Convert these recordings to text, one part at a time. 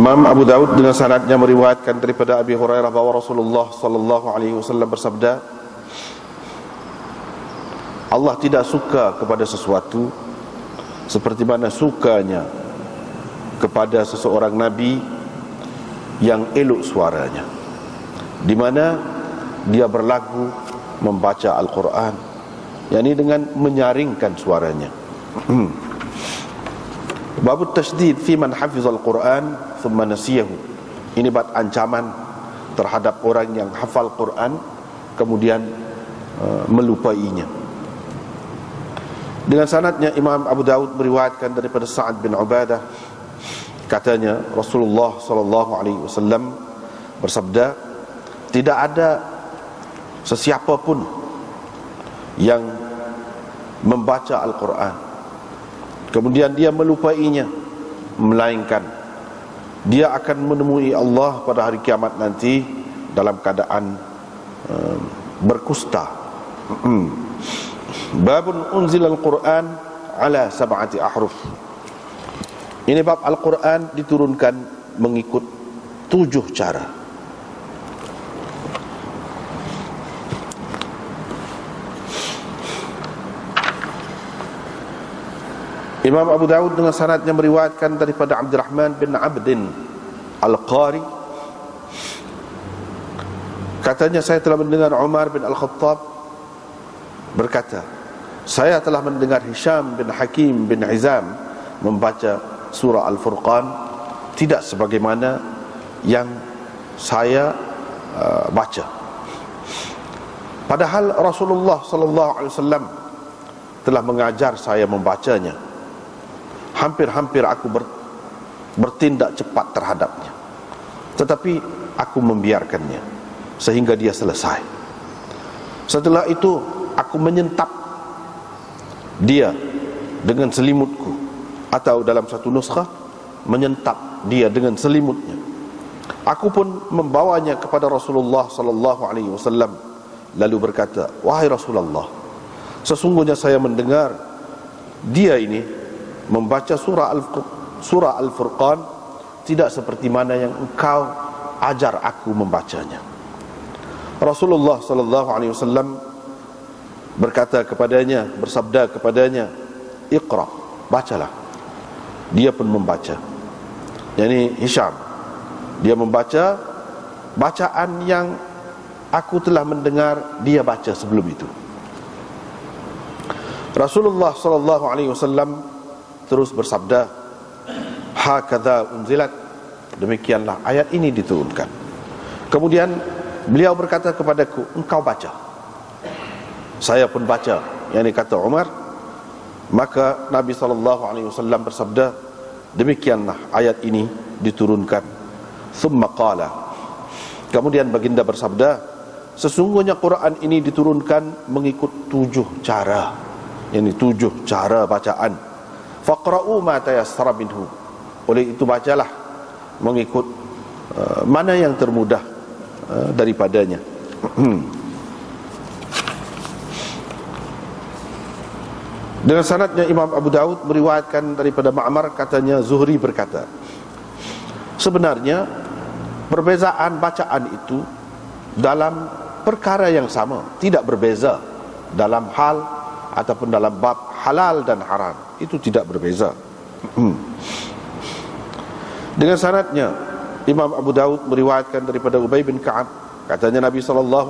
Imam Abu Daud dengan sanadnya meriwayatkan daripada Abi Hurairah bahwa Rasulullah sallallahu alaihi wasallam bersabda, Allah tidak suka kepada sesuatu seperti mana sukanya kepada seseorang nabi yang elok suaranya, di mana dia berlagu membaca Al-Quran, yakni dengan menyaringkan suaranya. Babut tasydid fi man hafizal Quran thumma nasiyahu. Ini bab ancaman terhadap orang yang hafal Quran kemudian melupainya. Dengan sanadnya Imam Abu Daud meriwayatkan daripada Sa'ad bin Ubadah, katanya Rasulullah sallallahu alaihi wasallam bersabda, tidak ada sesiapa pun yang membaca Al-Quran kemudian dia melupainya, melainkan dia akan menemui Allah pada hari kiamat nanti dalam keadaan berkusta. Babun unzilal Quran ala sab'ati ahruf. Ini bab Al-Quran diturunkan mengikut 7 cara. Imam Abu Daud dengan sanadnya meriwayatkan daripada Abdurrahman bin Abdin Al-Qari, katanya saya telah mendengar Umar bin Al-Khattab berkata, saya telah mendengar Hisham bin Hakim bin Hizam membaca surah Al-Furqan tidak sebagaimana yang saya baca. Padahal Rasulullah sallallahu alaihi wasallam telah mengajar saya membacanya. Hampir-hampir aku bertindak cepat terhadapnya, tetapi aku membiarkannya sehingga dia selesai. Setelah itu aku menyentap dia dengan selimutku, atau dalam satu nuskhah menyentap dia dengan selimutnya. Aku pun membawanya kepada Rasulullah sallallahu alaihi wasallam lalu berkata, wahai Rasulullah, sesungguhnya saya mendengar dia ini membaca surah Al-Furqan tidak seperti mana yang engkau ajar aku membacanya. Rasulullah sallallahu alaihi wasallam berkata kepadanya, bersabda kepadanya, Iqra, bacalah. Dia pun membaca. Yani Hisham, dia membaca bacaan yang aku telah mendengar dia baca sebelum itu. Rasulullah sallallahu alaihi wasallam terus bersabda, hakadha unzilat, demikianlah ayat ini diturunkan. Kemudian beliau berkata kepadaku, engkau baca. Saya pun baca, yakni kata Umar. Maka Nabi SAW bersabda, demikianlah ayat ini diturunkan. Thumma qala, kemudian baginda bersabda, sesungguhnya Quran ini diturunkan mengikut 7 cara, yakni 7 cara bacaan. Faqra'u ma tayassara minhu, oleh itu bacalah mengikut mana yang termudah daripadanya. Dengan sanadnya Imam Abu Daud meriwayatkan daripada Ma'mar, katanya Zuhri berkata, sebenarnya perbezaan bacaan itu dalam perkara yang sama, tidak berbeza dalam hal ataupun dalam bab halal dan haram, itu tidak berbeza. Dengan sanadnya Imam Abu Daud meriwayatkan daripada Ubay bin Ka'ab, katanya Nabi SAW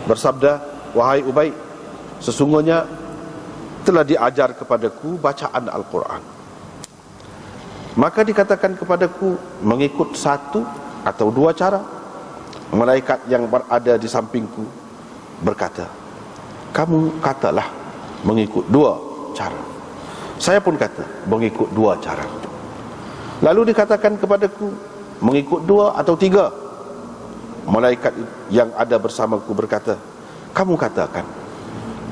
bersabda, wahai Ubay, sesungguhnya telah diajar kepadaku bacaan Al-Quran. Maka dikatakan kepadaku mengikut 1 atau 2 cara. Malaikat yang berada di sampingku berkata, kamu katalah mengikut 2 cara. Saya pun kata mengikut 2 cara. Lalu dikatakan kepadaku mengikut 2 atau 3. Malaikat yang ada bersamaku berkata, kamu katakan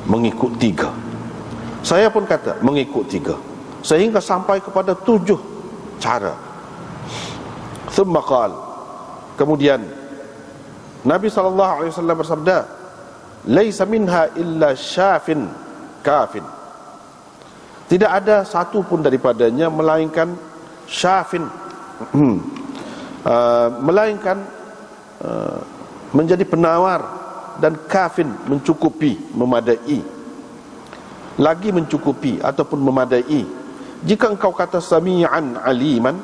mengikut 3. Saya pun kata mengikut 3, sehingga sampai kepada 7 cara. Thumma qala, kemudian Nabi SAW bersabda, laisa minha illa syafin kafin, tidak ada satu pun daripadanya melainkan syafin, melainkan menjadi penawar dan kafin, mencukupi, memadai, lagi mencukupi ataupun memadai. Jika engkau kata sami'an aliman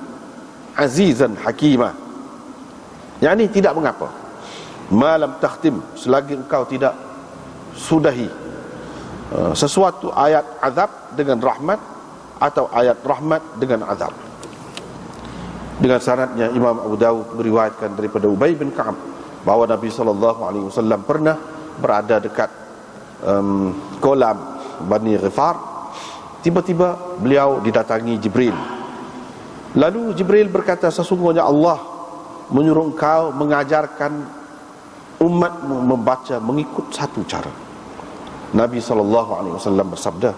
azizan hakimah, yakni tidak mengapa, malam takhtim, selagi engkau tidak sudahi sesuatu ayat azab dengan rahmat atau ayat rahmat dengan azab. Dengan sanadnya Imam Abu Dawud meriwayatkan daripada Ubay bin Ka'ab bahawa Nabi SAW pernah berada dekat kolam Bani Ghifar. Tiba-tiba beliau didatangi Jibril. Lalu Jibril berkata, sesungguhnya Allah menyuruh engkau mengajarkan umatmu membaca mengikut satu cara. Nabi SAW bersabda,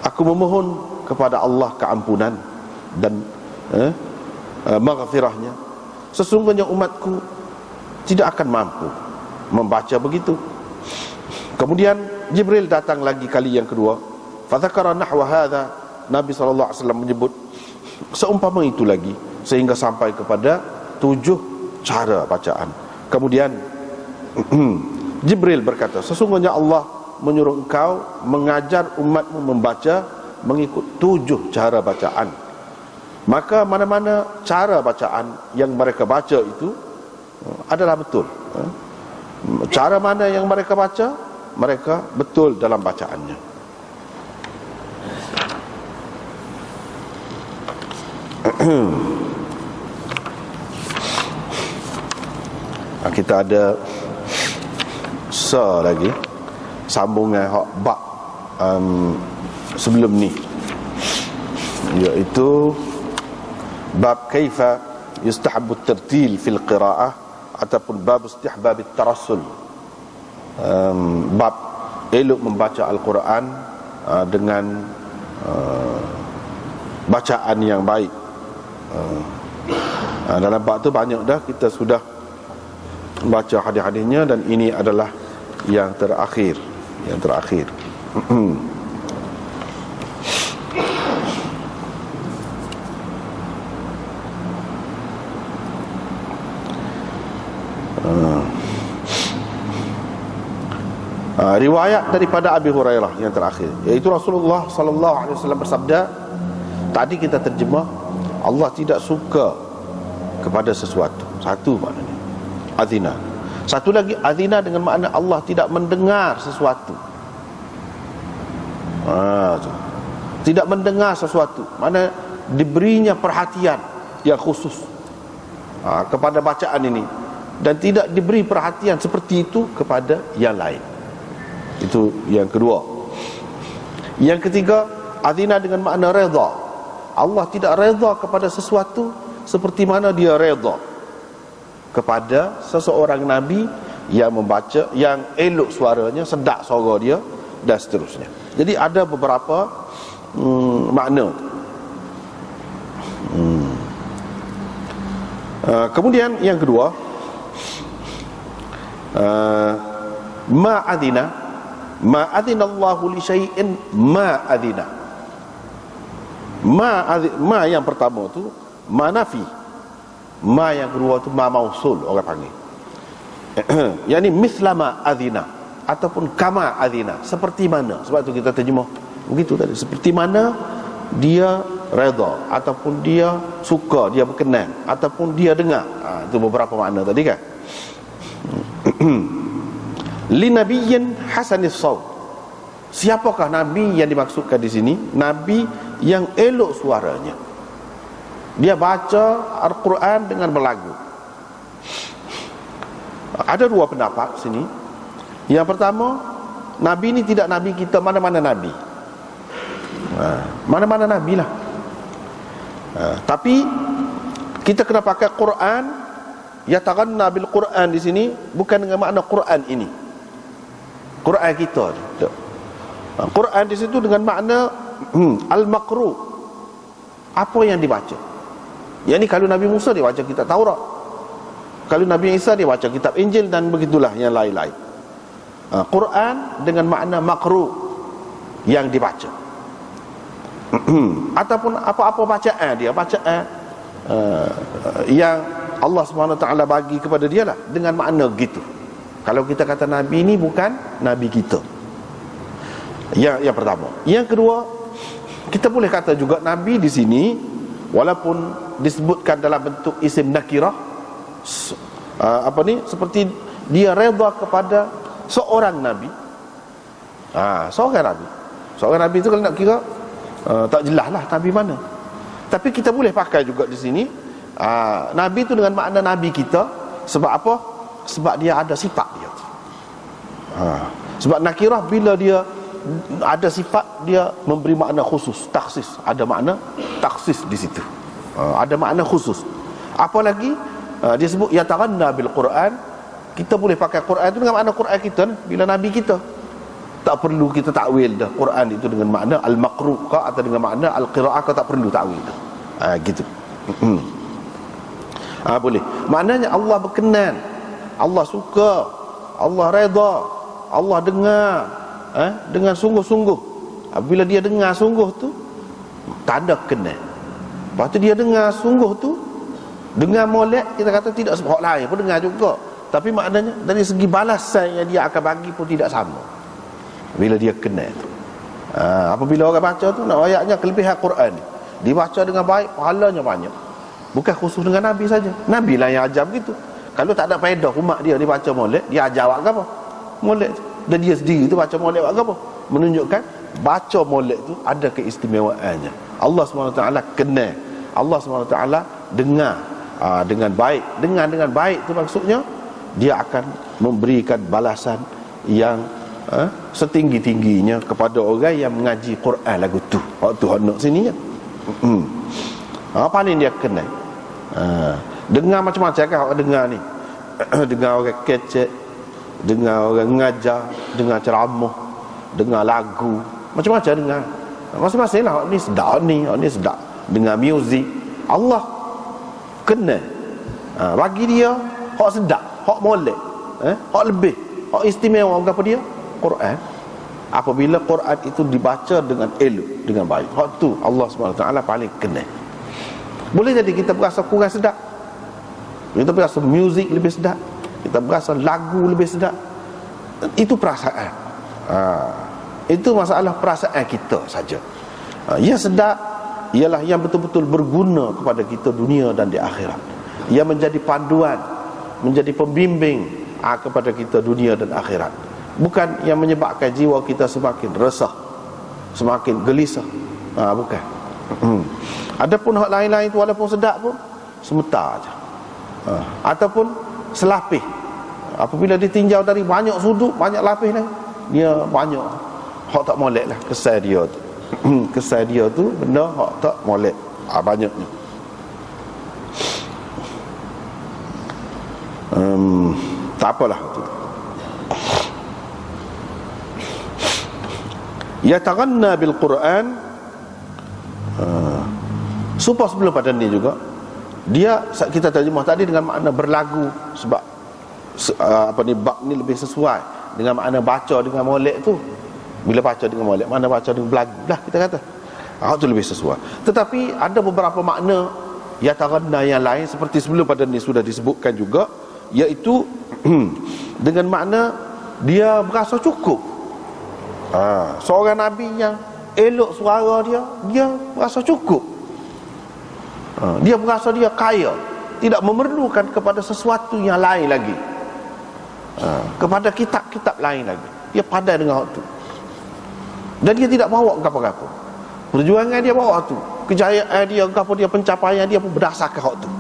aku memohon kepada Allah keampunan dan maghfirahnya. Sesungguhnya umatku tidak akan mampu membaca begitu. Kemudian Jibril datang lagi kali yang kedua. Fadzakara nahwa hadza. Nabi SAW menyebut seumpama itu lagi, sehingga sampai kepada 7 cara bacaan. Kemudian Jibril berkata, sesungguhnya Allah menyuruh engkau mengajar umatmu membaca mengikut 7 cara bacaan. Maka mana-mana cara bacaan yang mereka baca itu adalah betul. Cara mana yang mereka baca, mereka betul dalam bacaannya. Kita ada lagi sambungan bab sebelum ni, iaitu bab kaifa yustahabbu at-tartil fil qiraah ataupun bab istihbab at-tarassul. Bab elok membaca Al-Quran dengan bacaan yang baik. Dalam bab tu banyak dah kita sudah baca hadis-hadisnya, dan ini adalah yang terakhir. Riwayat daripada Abi Hurairah yang terakhir, iaitu Rasulullah SAW bersabda. Tadi kita terjemah Allah tidak suka kepada sesuatu. Satu maknanya azina. Satu lagi azina dengan makna Allah tidak mendengar sesuatu. Tidak mendengar sesuatu, mana diberinya perhatian yang khusus kepada bacaan ini, dan tidak diberi perhatian seperti itu kepada yang lain. Itu yang kedua. Yang ketiga, azina dengan makna redha. Allah tidak redha kepada sesuatu seperti mana dia redha kepada seseorang Nabi yang membaca, yang elok suaranya, sedap suara dia, dan seterusnya. Jadi ada beberapa makna. Kemudian yang kedua, ma'adina Allahu li syai'in ma'adina. Ma yang pertama tu ma nafi, ma yang kedua tu ma mausul orang panggil. Yani mislama adina ataupun kama adina, seperti mana. Sebab tu kita terjemah begitu tadi, seperti mana dia redha ataupun dia suka, dia berkenan ataupun dia dengar. Itu beberapa makna tadi kan. Li nabiyyin hasanis saut. Siapakah nabi yang dimaksudkan di sini? Nabi yang elok suaranya. Dia baca Al-Quran dengan berlagu. Ada dua pendapat sini. Yang pertama, nabi ini tidak nabi kita, mana-mana nabi. Mana-mana nabi lah. Tapi kita kena pakai Quran. Yataghanna bil Quran di sini bukan dengan makna Quran ini, Quran kita. Quran di situ dengan makna al-maqru, apa yang dibaca. Yani kalau Nabi Musa dia baca kitab Taurat, kalau Nabi Isa dia baca kitab Injil, dan begitulah yang lain-lain. Quran dengan makna maqru, yang dibaca. Ataupun apa-apa bacaan dia, bacaan yang Allah SWT bagi kepada dia lah, dengan makna gitu. Kalau kita kata Nabi ini bukan Nabi kita. Yang pertama. Yang kedua, kita boleh kata juga Nabi di sini, walaupun disebutkan dalam bentuk isim nakirah, seperti dia redha kepada seorang Nabi. Seorang Nabi itu kalau nak kira tak jelas lah Nabi mana. Tapi kita boleh pakai juga di sini Nabi itu dengan makna Nabi kita. Sebab apa? Sebab dia ada sifat dia. Sebab nakirah bila dia ada sifat, dia memberi makna khusus, taksis. Ada makna taksis di situ. Ada makna khusus. Apalagi dia sebut yataghanna bil Quran. Kita boleh pakai Quran itu dengan makna Quran kita bila Nabi kita. Tak perlu kita takwil dah Quran itu dengan makna al-maqru' ke atau dengan makna al-qira'ah ke, tak perlu takwil dah. Gitu. Boleh. Maknanya Allah berkenan, Allah suka, Allah redha, Allah dengar dengan sungguh-sungguh. Bila dia dengar sungguh tu, tanda kenal. Lepas tu dia dengar sungguh tu, dengar molek, kita kata tidak sebab lain pun dengar juga. Tapi maknanya dari segi balasan yang dia akan bagi pun tidak sama bila dia kenal tu. Apabila orang baca tu, nak ayatnya kelebihan Quran, dibaca dengan baik, pahalanya banyak. Bukan khusus dengan Nabi saja. Nabi lah yang ajar begitu. Kalau tak ada faedah umat dia baca molek, dia ajar buat apa? Molek tu. Dan dia sendiri tu baca molek buat apa? Menunjukkan baca molek tu ada keistimewaannya. Allah SWT kenal, Allah SWT dengar dengan baik. Dengar dengan baik tu maksudnya dia akan memberikan balasan yang setinggi-tingginya kepada orang yang mengaji Quran lagu tu. Waktu nak sininya. Paling dia kenal. Dengar macam-macam kan orang dengar ni. Dengar orang kecek, dengar orang ngajar, dengar ceramah, dengar lagu, macam-macam dengar. Masing-masing lah. Ni sedap ni sedap. Dengar muzik. Allah kenal. Bagi dia hak sedap, hak molek, hak lebih, hak istimewa apa dia? Quran. Apabila Quran itu dibaca dengan elok, dengan baik, hak tu Allah SWT paling kenal. Boleh jadi kita berasa kurang sedap, kita berasa muzik lebih sedap, kita berasa lagu lebih sedap. Itu perasaan. Itu masalah perasaan kita saja. Yang sedap ialah yang betul-betul berguna kepada kita dunia dan di akhirat. Yang menjadi panduan, menjadi pembimbing kepada kita dunia dan akhirat. Bukan yang menyebabkan jiwa kita semakin resah, semakin gelisah. Bukan. Adapun hak lain-lain itu walaupun sedap pun sebentar aja. Ataupun selapih. Apabila ditinjau dari banyak sudut, banyak lapis lah, dia banyak hak tak molek lah kesal dia tu. Kesal dia tu benda hak tak molek banyaknya. Tak apalah tu. Yataghanna bil Quran. Supaya sebelum pada ni juga dia, kita terjemah tadi dengan makna berlagu. Sebab bab ni lebih sesuai dengan makna baca dengan molek tu. Bila baca dengan molek, mana baca dengan berlagu lah kita kata. Itu lebih sesuai. Tetapi ada beberapa makna yataghanna yang lain seperti sebelum pada ni sudah disebutkan juga, iaitu dengan makna dia berasa cukup. Seorang Nabi yang elok suara dia berasa cukup. Dia berasa dia kaya, tidak memerlukan kepada sesuatu yang lain lagi, kepada kitab-kitab lain lagi. Dia pandai dengan hak tu. Dan dia tidak bawa apa-apa. Perjuangan dia bawa tu, kejayaan dia, apa dia, pencapaian dia pun berdasarkan hak tu.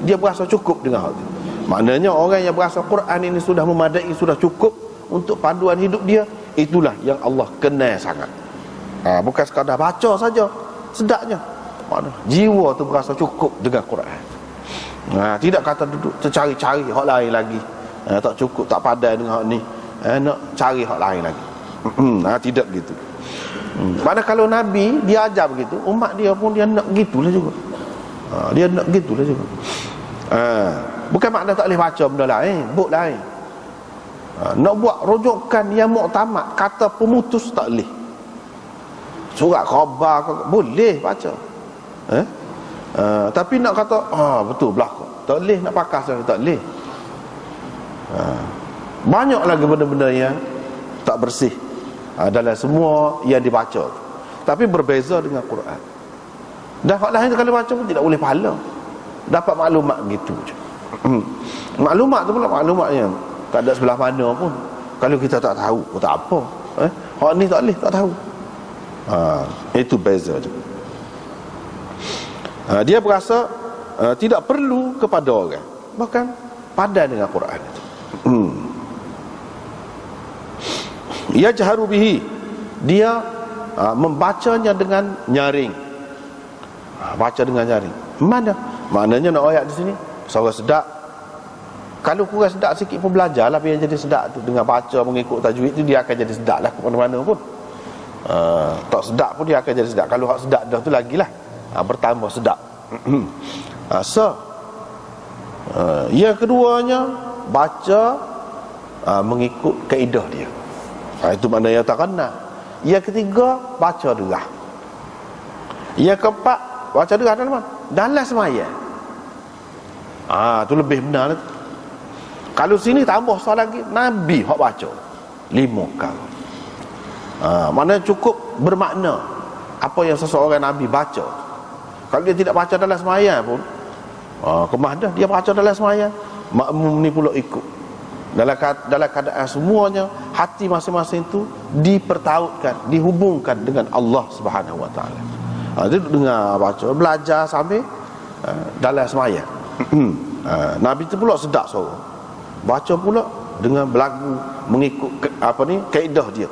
Dia berasa cukup dengan hak tu. Maknanya orang yang berasa Quran ini sudah memadai, sudah cukup untuk panduan hidup dia, itulah yang Allah kenal sangat. Bukan sekadar baca saja sedapnya. Mana jiwa tu berasa cukup dengan Quran. Tidak kata duduk tercari-cari hak lain lagi. Tak cukup, tak padai dengan hak ni, nak cari hak lain lagi. Tidak gitu. Mana kalau Nabi dia ajar begitu, umat dia pun dia nak gitulah juga. Dia nak gitulah juga. Bukan makna tak boleh baca benda lain, buat lain. Nak buat rujukan yang muktamad, kata pemutus tak boleh. Surat khabar boleh baca. Tapi nak kata betul belaka, tak boleh nak pakas, tak boleh. Banyak lagi benda-benda yang tak bersih dalam semua yang dibaca, tapi berbeza dengan Quran. Dan hak lain kalau baca pun tidak boleh pahala, dapat maklumat gitu je. Maklumat tu pula maklumat yang tak ada sebelah mana pun. Kalau kita tak tahu, tak apa. Hak ni tak boleh, tak tahu. Itu beza je. Dia berasa tidak perlu kepada orang, bahkan padan dengan Quran itu. Yajharu bihi, dia membacanya dengan nyaring. Baca dengan nyaring. Mana? Maknanya nak ayat di sini suara sedap. Kalau kurang sedap sikit pun belajarlah biar jadi sedap tu. Dengan baca mengikut tajwid tu dia akan jadi sedap lah ke mana-mana pun. Tak sedap pun dia akan jadi sedap. Kalau hak sedap dah tu lagilah bertambah sedap. Yang keduanya baca mengikut kaedah dia. Itu makna yang tak kena. Yang ketiga baca derah. Yang keempat baca derah dalam sembahyang. Tu lebih benar tu. Kalau sini tambah soal lagi, Nabi hak baca 5 kali. Mana cukup bermakna apa yang seseorang Nabi baca. Kalau dia tidak baca dalam sembahyang pun, kemah dah dia baca dalam sembahyang, makmum ni pula ikut. Dalam keadaan semuanya hati masing-masing itu dipertautkan, dihubungkan dengan Allah Subhanahu Wa Taala. Dia dengar baca, belajar sambil dalam sembahyang. Nabi tu pula sedap suara, baca pula dengan berlagu mengikut kaedah dia.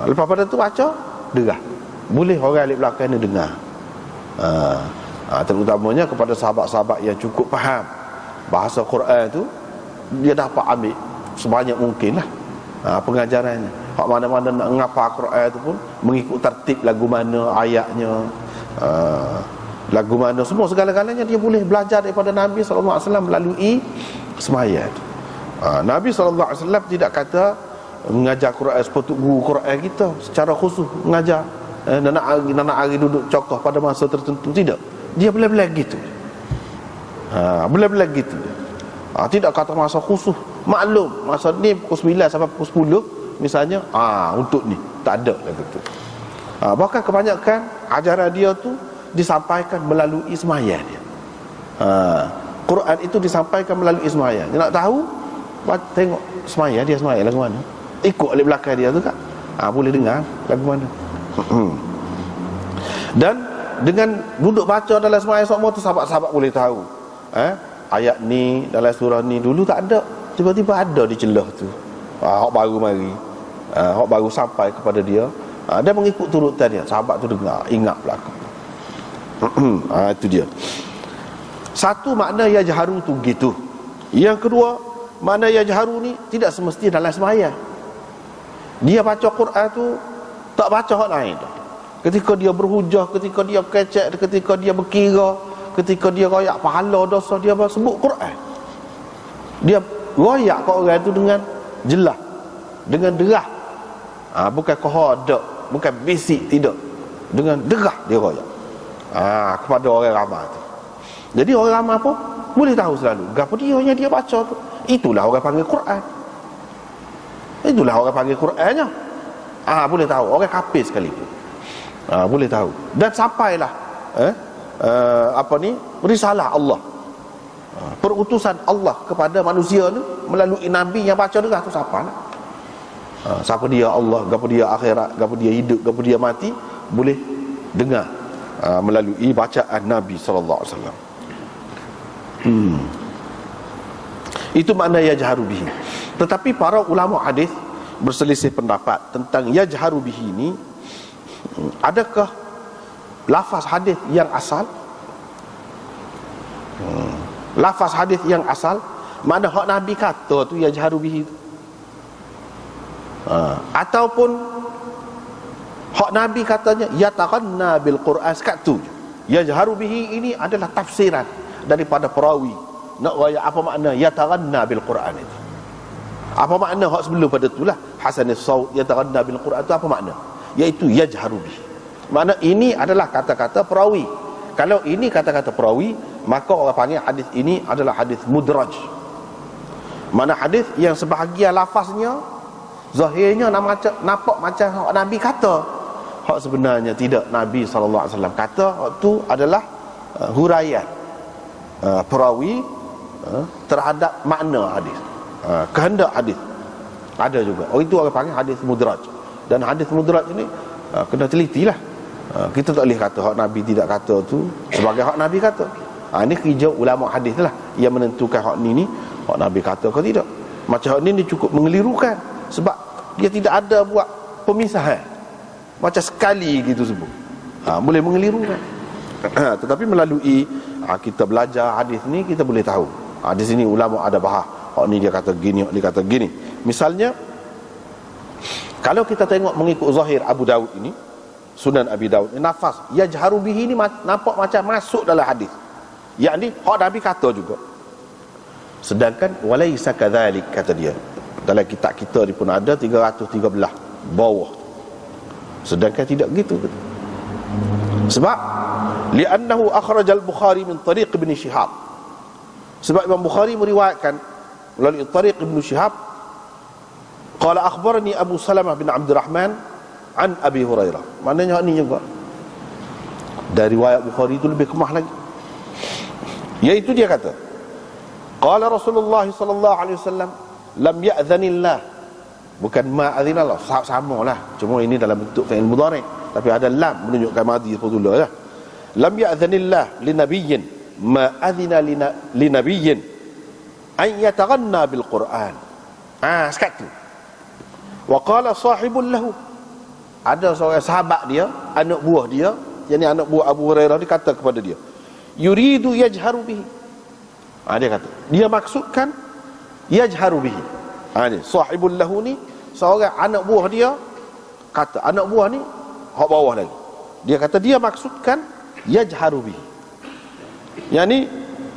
Lepas pada tu baca derah, boleh orang alik belakang ni dengar. Terutamanya kepada sahabat-sahabat yang cukup faham bahasa Quran tu, dia dapat ambil sebanyak mungkin lah pengajarannya. Hak mana-mana nak ngapa Quran tu pun mengikut tertib lagu mana, ayatnya, lagu mana, semua segala-galanya dia boleh belajar daripada Nabi SAW melalui sembahyang. Nabi SAW tidak kata mengajar Quran seperti guru Quran kita secara khusus mengajar nak hari duduk cokoh pada masa tertentu. Tidak, dia boleh-boleh gitu. Boleh-boleh gitu. Tidak kata masa khusus. Maklum masa ni pukul 9 sampai pukul 10 misalnya, untuk ni tak ada lagi tu. Bahkan kebanyakan ajaran dia tu disampaikan melalui sembahyang dia. Quran itu disampaikan melalui sembahyang. Dia nak tahu, tengok sembahyang dia, sembahyang lagu mana, ikut alik belakang dia tu kan, boleh dengar lagu mana. Dan dengan duduk baca dalam sembahyang semua tu, sahabat-sahabat boleh tahu ayat ni dalam surah ni dulu tak ada, tiba-tiba ada di celah tu. Hak baru mari, hak baru sampai kepada dia, dia mengikut turutan dia. Sahabat tu dengar, ingat belakang. Itu dia. Satu makna yajharu tu gitu. Yang kedua, makna yajharu ni tidak semestinya dalam sembahyang. Dia baca Quran tu tak baca hak lain tu. Ketika dia berhujah, ketika dia kecek, ketika dia berkira, ketika dia royak pahala dosa, dia sebut Quran. Dia royak kat orang tu dengan jelas, dengan derah. Bukan kohodak, bukan bisik, tidak. Dengan derah dia royak kepada orang ramai tu. Jadi orang ramai pun boleh tahu selalu gapo dia yang dia baca tu. Itulah orang panggil Quran. Itulah orang panggil Qurannya. Boleh tahu. Orang kafir sekalipun boleh tahu. Dan sampailah risalah Allah, perutusan Allah kepada manusia ni melalui Nabi yang baca derah tu. Siapa lah, siapa dia Allah, gapo dia akhirat, gapo dia hidup, gapo dia mati, boleh dengar melalui bacaan Nabi sallallahu alaihi wasallam. Itu makna yajharu bihi. Tetapi para ulama hadis berselisih pendapat tentang yajharu bihi ini. Adakah lafaz hadis yang asal? Lafaz hadis yang asal, mana hak Nabi kata tu yajharu bihi tu, ataupun hak Nabi katanya yataghanna bil Quran, sekat tu yajharu bihi ini adalah tafsiran daripada perawi nak raya apa makna yataghanna bil Quran itu. Apa makna hak sebelum pada itulah Hasan as-Saud yataghanna bil Quran itu apa makna? Iaitu yajharu bihi. Makna ini adalah kata-kata perawi. Kalau ini kata-kata perawi, maka orang panggil hadis ini adalah hadis mudraj. Mana hadis yang sebahagian lafaznya zahirnya nampak macam Nabi kata, hak sebenarnya tidak. Nabi SAW kata hak tu adalah huraian perawi terhadap makna hadis, kehendak hadis. Ada juga. Itu orang panggil hadis mudraj. Dan hadis mudraj ini kena telitilah. Kita tak boleh kata hak Nabi tidak kata tu sebagai hak Nabi kata. Ini kerja ulama hadis lah yang menentukan hak ni hak Nabi kata ke tidak. Macam hak ni dia cukup mengelirukan, sebab dia tidak ada buat pemisahan, macam sekali gitu sebut. Boleh mengelirukan. Tetapi melalui kita belajar hadis ni, kita boleh tahu di sini ulama ada bahas hak ni dia kata gini, hak ni kata gini. Misalnya kalau kita tengok mengikut zahir Abu Daud ini, Sunan Abi Daud, nafas yajharu bihi ni nampak macam masuk dalam hadis, yakni hak Nabi kata juga. Sedangkan walaisa kadzalik, kata dia dalam kitab kita ni pun ada 313 bawah. Sedangkan tidak gitu. Sebab li'annahu akhraj al-Bukhari min tariq Ibn Shihab. Sebab Imam Bukhari meriwayatkan melalui tariq Ibn Shihab, qala akhbarani Abu Salamah bin Abdurrahman an Abi Hurairah. Maknanya ni juga dari riwayat Bukhari itu lebih kemah lagi, iaitu dia kata qala Rasulullah sallallahu alaihi wasallam lam ya'dhanillah, bukan ma'adzinallah, samalah, cuma ini dalam bentuk fi'il mudhari' tapi ada lam menunjukkan madhi fudullah lah. Lam ya'dhanillah li nabiyyin ma adzina li nabiyyin an yataghanna bil Quran. Sekat tu. Wa qala sahibun lahu, ada seorang sahabat dia, anak buah dia, yakni anak buah Abu Hurairah, dia kata kepada dia, yuridu yajharu bihi. Dia kata, dia maksudkan yajharu bihi. Ni sahibul lahu ni seorang anak buah dia kata, anak buah ni hak bawah lagi, dia kata dia maksudkan yajharu bihi, yakni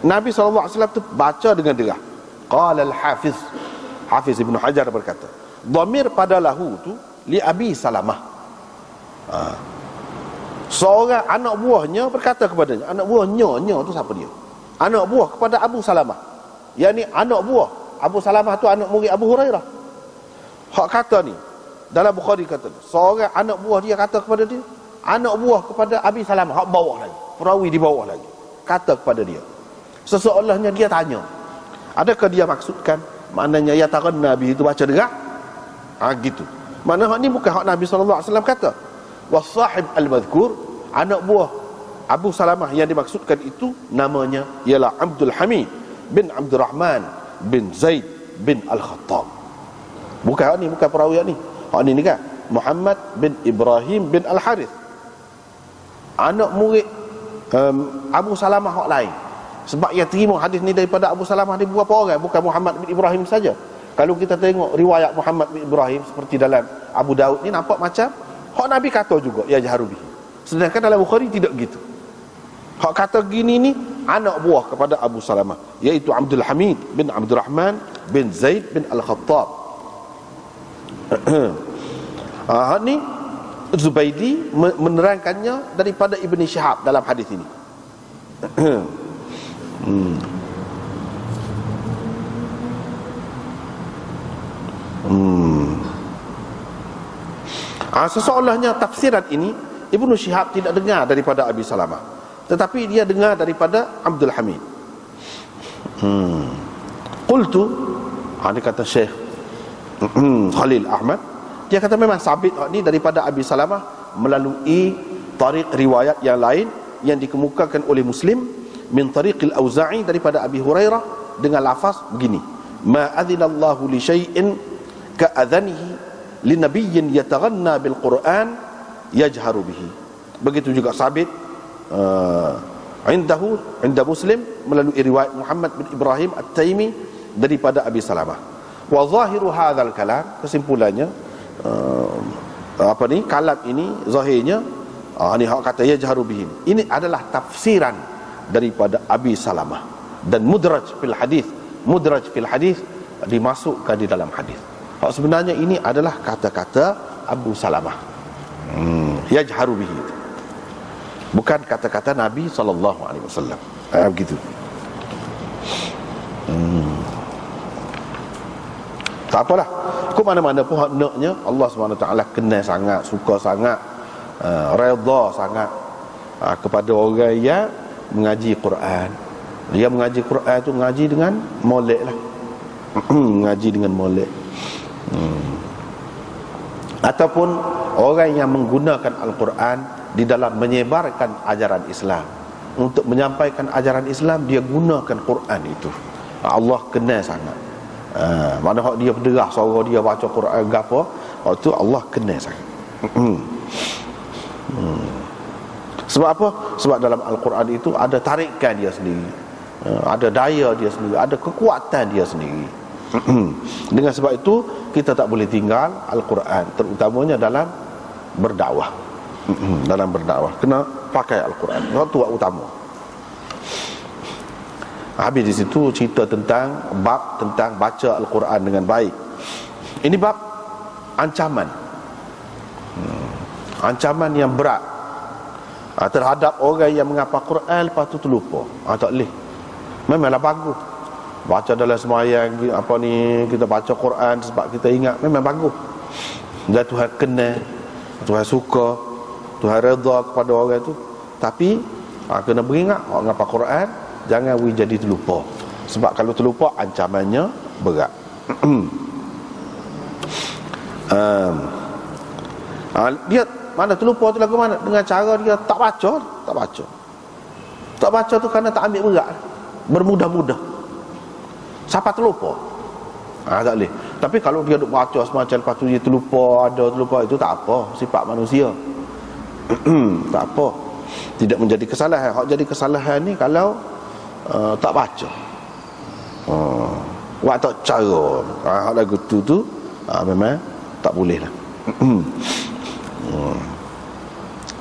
Nabi SAW tu baca dengan derah. Qala al-Hafiz, Hafiz Ibn Hajar berkata, dhamir pada lahu tu li Abi Salamah. Seorang anak buahnya berkata kepadanya, anak buahnya tu siapa dia? Anak buah kepada Abu Salamah, yakni anak buah Abu Salamah tu anak murid Abu Hurairah. Hak kata ni dalam Bukhari kata, seorang anak buah dia kata kepada dia, anak buah kepada Abi Salamah, hak bawah lagi, perawi di bawah lagi, kata kepada dia. Seseolahnya dia tanya, adakah dia maksudkan maknanya ya taran Nabi itu baca derah? Gitu. Mana hak ni bukan hak Nabi SAW kata. Wasahib al-madhkur, anak buah Abu Salamah yang dimaksudkan itu namanya ialah Abdul Hamid bin Abdurrahman bin Zaid bin Al-Khattab. Bukan hak ni, bukan perawi hak ni. Hak ni kan Muhammad bin Ibrahim bin Al-Harith, anak murid Abu Salamah hak lain. Sebab yang terima hadis ni daripada Abu Salamah ni beberapa orang, bukan Muhammad bin Ibrahim saja. Kalau kita tengok riwayat Muhammad bin Ibrahim seperti dalam Abu Daud ni, nampak macam hak Nabi kata juga ya jaharu bihi. Sedangkan dalam Bukhari tidak gitu. Hak kata gini ni anak buah kepada Abu Salamah, iaitu Abdul Hamid bin Abdurrahman bin Zaid bin Al-Khattab. Hak ni Zubaidi menerangkannya daripada Ibn Shihab dalam hadis ini. Seseolahnya tafsiran ini Ibnu Shihab tidak dengar daripada Abi Salamah, tetapi dia dengar daripada Abdul Hamid. Qultu, dia kata Syekh Khalil Ahmad, dia kata memang sabit ni daripada Abi Salamah melalui tariq riwayat yang lain yang dikemukakan oleh Muslim min tariqil Auza'i daripada Abi Hurairah dengan lafaz begini, ma adzinallahu li syai'in ka adzanihi li nabiyyin yataghanna bil Quran yajharu bihi. Begitu juga sabit inda Muslim melalui riwayat Muhammad bin Ibrahim At-Taimi daripada Abi Salamah. Wa zahiru hadzal kalam, kesimpulannya kalam ini zahirnya ni hak kata yajharu bihi, ini adalah tafsiran daripada Abi Salamah, dan mudraj fil hadis dimasukkan di dalam hadis. Hak sebenarnya ini adalah kata-kata Abu Salamah, yajharu bihi. bukan kata-kata Nabi SAW. Begitu. Tak apalah, ke mana-mana pun hendaknya Allah SWT kenal sangat, suka sangat, redha sangat kepada orang yang mengaji Quran. Dia mengaji Quran tu mengaji dengan molek lah. Mengaji dengan molek. Ataupun orang yang menggunakan Al-Quran di dalam menyebarkan ajaran Islam. Untuk menyampaikan ajaran Islam, dia gunakan Quran itu. Allah kenal sangat. Mana hak dia berderah suara dia baca Quran gapo, waktu Allah kenal sangat. Sebab apa? Sebab dalam Al-Quran itu ada tarikan dia sendiri, ada daya dia sendiri, ada kekuatan dia sendiri. Dengan sebab itu kita tak boleh tinggal Al-Quran, terutamanya dalam berdakwah. Dalam berdakwah kena pakai Al-Quran, itu utama. Habis di situ cerita tentang bab tentang baca Al-Quran dengan baik. Ini bab ancaman, ancaman yang berat terhadap orang yang menghafal Quran lepas tu terlupa. Tak boleh. Memanglah bagus baca dalam sembahyang apa ni, kita baca Quran sebab kita ingat, memang bagus. Dan Tuhan kenal, Tuhan suka, Tuhan redha kepada orang tu. Tapi kena beringat orang menghafal Quran, jangan jadi terlupa. Sebab kalau terlupa ancamannya berat. Dia mana terlupa tu lagu mana? Dengan cara dia tak baca. Tak baca tu kerana tak ambil berat, bermudah-mudah. Siapa terlupa? Tak boleh. Tapi kalau dia duk baca semacam lepas tu dia terlupa, itu tak apa, sifat manusia. Tak apa, tidak menjadi kesalahan. Hak jadi kesalahan ni kalau tak baca, buat tak cara. Hak lagu tu memang tak boleh lah.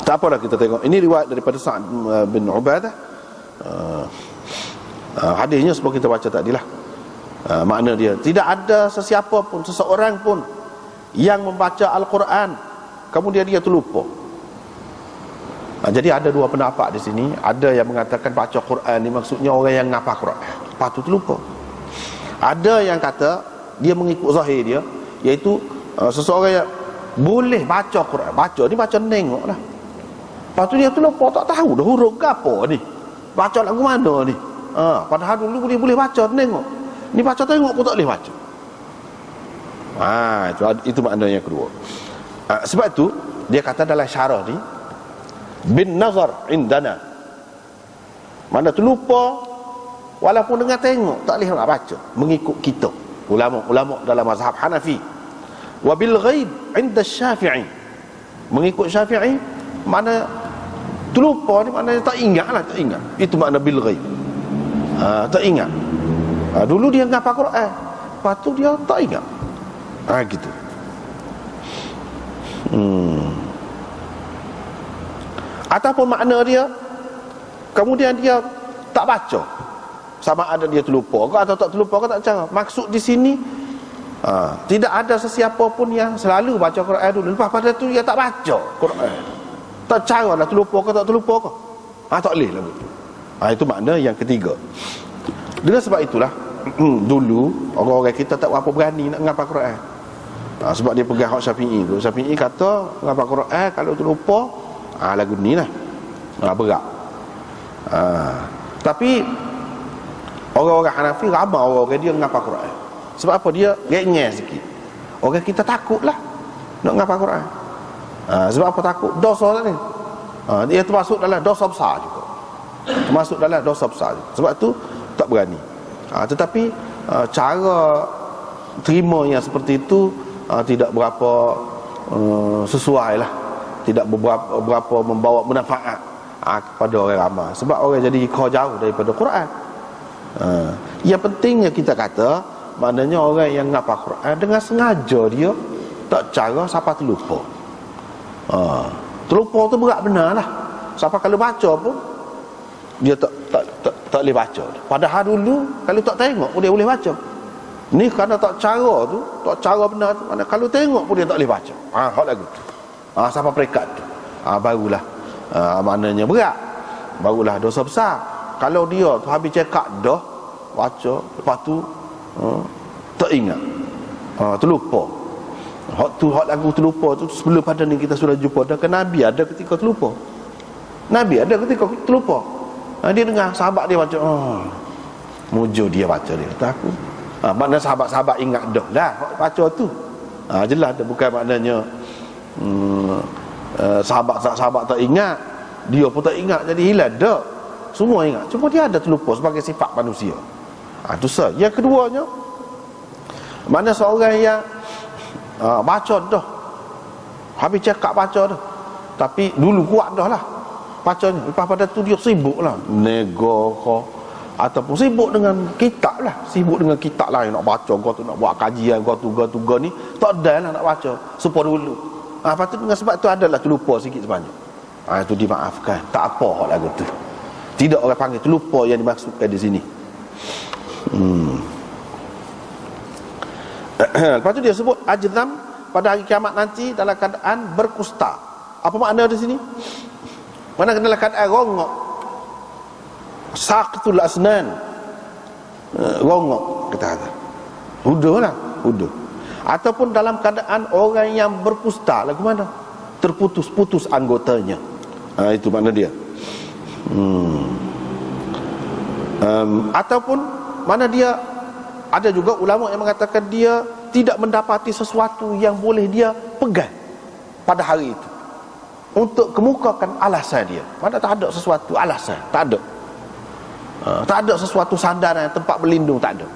Tak apalah, kita tengok. Ini riwayat daripada Sa'ad bin Ubadah. Hadisnya seperti kita baca tadi lah. Makna dia, tidak ada sesiapa pun, seseorang pun yang membaca Al-Quran kemudian dia terlupa. Jadi ada dua pendapat di sini. Ada yang mengatakan baca Quran ni maksudnya orang yang ngapal Quran lepas tu terlupa. Ada yang kata dia mengikut zahir dia, iaitu seseorang yang boleh baca Quran, baca ni baca nengok lah, lepas tu dia terlupa, tak tahu dah huruf ke apa ni, baca lagu mana ni. Padahal dulu boleh baca nengok, ni baca tengok pun tak boleh baca. Itu makna yang kedua. Sebab tu dia kata dalam syarah ni, bin nazar indana, mana terlupa walaupun dengan tengok tak boleh nak baca, mengikut kita ulama dalam mazhab Hanafi. Wa bil ghaib inda Syafi'i, mengikut Syafi'i, mana terlupa ni maknanya tak ingat lah, tak ingat. Itu makna bil ghaib, tak ingat. Dulu dia ngapal Quran, lepas tu dia tak ingat. Gitu. Ataupun makna dia kemudian dia tak baca, sama ada dia terlupa ke atau tak terlupa ke tak cara. Maksud di sini tidak ada sesiapa pun yang selalu baca Quran dulu, lepas pada tu dia tak baca Quran, tak cara lah terlupa ke tak terlupa ke. Tak boleh lah begitu. Itu makna yang ketiga. Dengan sebab itulah dulu orang-orang kita tak berapa berani nak ngapal Quran. Sebab dia pegang hak Syafi'i tu. Syafi'i kata ngapal Quran kalau terlupa lagu ni lah, berat. Tapi orang-orang Hanafi ramai orang dia ngapal Quran. Sebab apa? Dia gengnya sikit. Orang kita takut lah nak ngapal Quran. Sebab apa takut? Dosa lah ni. Dia termasuk dalam dosa besar juga. Termasuk dalam dosa besar juga. Sebab tu tak berani. Tetapi cara terima yang seperti itu tidak berapa sesuai lah, tidak berapa membawa manfaat kepada orang ramai. Sebab orang jadi jauh daripada Quran. Yang pentingnya kita kata, maknanya orang yang ngapal Quran dengan sengaja dia tak cara siapa terlupa. Terlupa tu berat benar lah. Siapa kalau baca pun dia tak boleh baca. Padahal dulu kalau tak tengok pun dia boleh baca. Ni kerana tak cara tu, tak cara benar tu, mana kalau tengok pun dia tak boleh baca. Hak lagu tu. Siapa perekat tu, barulah maknanya berat, barulah dosa besar. Kalau dia tu habis cekak dah baca, lepas tu tak ingat, terlupa. Hak lagu terlupa tu sebelum pada ni kita sudah jumpa dah kan, Nabi ada ketika terlupa. Nabi ada ketika terlupa. Dia dengar sahabat dia baca, mujur dia baca, dia kata aku. Maknanya sahabat-sahabat ingat dah lah baca tu. Jelas dah, bukan maknanya sahabat tak ingat, dia pun tak ingat jadi hilang dah. Semua ingat, cuma dia ada terlupa sebagai sifat manusia. Itu sah. Yang keduanya, mana seorang yang baca dah, habis cakap baca dah, tapi dulu kuat dah lah bacanya, lepas pada tu dia sibuk lah nego ko, ataupun sibuk dengan kitab lah, sibuk dengan kitab lain, nak baca kau tu, nak buat kajian kau tu ni, tak ada lah nak baca supaya dulu. Lepas tu dengan sebab tu adalah terlupa sikit sebanyak. Itu dimaafkan, tak apa hak lagu tu. Tidak orang panggil terlupa yang dimaksudkan di sini. Lepas tu dia sebut ajdam, pada hari kiamat nanti dalam keadaan berkusta. Apa makna di sini? Mana dalam keadaan rongok, saqitul asnan, rongok kita kata, huda lah, huda. Ataupun dalam keadaan orang yang berkusta, lagu mana? Terputus-putus anggotanya. Itu makna dia. Ataupun mana dia, ada juga ulama yang mengatakan dia tidak mendapati sesuatu yang boleh dia pegang pada hari itu untuk kemukakan alasan dia. Mana tak ada sesuatu alasan, tak ada. Tak ada sesuatu sandaran, tempat berlindung, tak ada.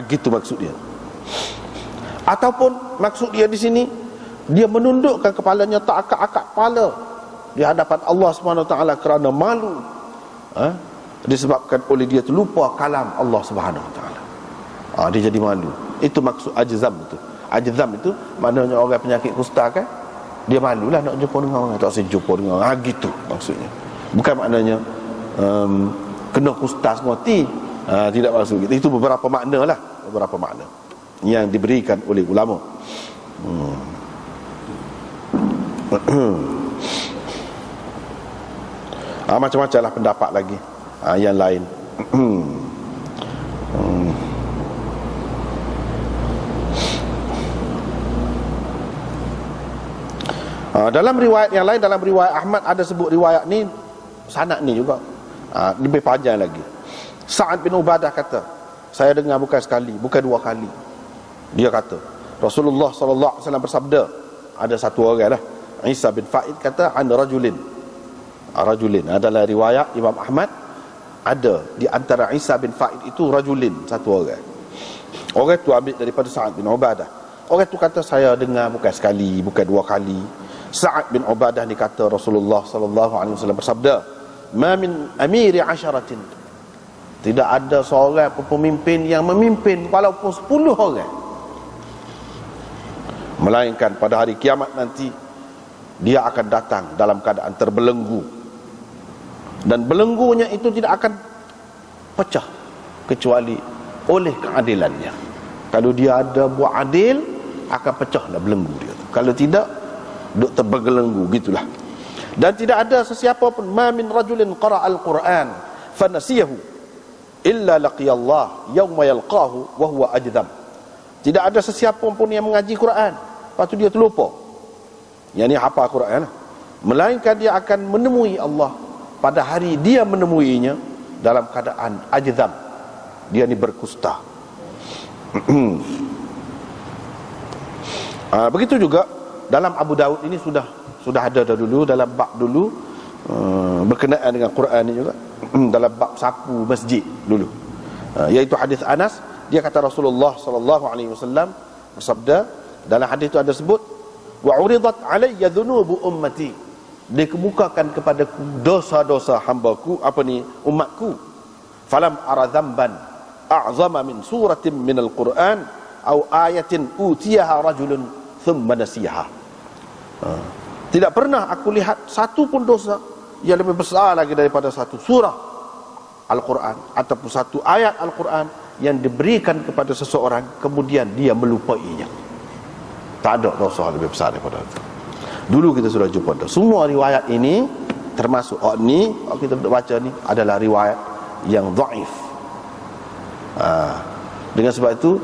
Gitu maksud dia. Ataupun maksud dia di sini, dia menundukkan kepalanya, tak akak-akak kepala di hadapan Allah SWT kerana malu, disebabkan oleh dia terlupa kalam Allah SWT. Dia jadi malu. Itu maksud ajzam itu. Ajzam itu maknanya orang penyakit kusta kan, dia malulah nak jumpa dengan orang, tak sejumpa dengan orang. Gitu maksudnya. Bukan maknanya kena kusta semati. Tidak maksud gitu. Itu beberapa makna lah, beberapa makna yang diberikan oleh ulama. Macam-macam lah pendapat lagi yang lain. Dalam riwayat yang lain, dalam riwayat Ahmad ada sebut riwayat ni, sanad ni juga lebih panjang lagi. Sa'ad bin Ubadah kata, saya dengar bukan sekali, bukan dua kali. Dia kata Rasulullah SAW bersabda, ada satu orang lah, Isa bin Fa'id kata, an rajulin adalah riwayat Imam Ahmad, ada di antara Isa bin Fa'id itu rajulin, satu orang. Orang tu ambil daripada Sa'ad bin Ubadah. Orang tu kata, saya dengar bukan sekali, bukan dua kali. Sa'ad bin Ubadah ni kata Rasulullah SAW bersabda, ma min amiri asyaratin, tidak ada seorang pemimpin yang memimpin walaupun 10 orang, melainkan pada hari kiamat nanti dia akan datang dalam keadaan terbelenggu, dan belenggunya itu tidak akan pecah kecuali oleh keadilannya. Kalau dia ada buat adil, akan pecahlah belenggu dia. Kalau tidak, duk terbelenggu, gitulah. Dan tidak ada sesiapa pun, ma min rajulin qara'al Qur'an fanasiyahu illa laqiyallah yawma yalqahu wa huwa ajdam. Tidak ada sesiapa pun yang mengaji Quran, lepas tu dia terlupa, yang ni hafal Quran, melainkan dia akan menemui Allah pada hari dia menemuinya dalam keadaan ajdam, dia ni berkusta. Begitu juga dalam Abu Daud ini sudah ada dulu, dalam bab dulu berkenaan dengan Quran ini juga, dalam bab sapu masjid dulu, iaitu hadis Anas. Dia kata Rasulullah SAW bersabda, dalam hadis itu ada sebut, wa uridat alayya dhunubu ummati, dikemukakan kepadaku dosa-dosa hambaku, umatku, falam ara dhanban a'zama min suratin minal Quran au ayatin utiyaha rajulun thumma nasiha. Tidak pernah aku lihat satu pun dosa yang lebih besar lagi daripada satu surah Al-Quran ataupun satu ayat Al-Quran yang diberikan kepada seseorang kemudian dia melupainya. Tak ada dosa lebih besar daripada itu. Dulu kita sudah jumpa dah. Semua riwayat ini termasuk ni kita baca ni adalah riwayat yang dhaif. Dengan sebab itu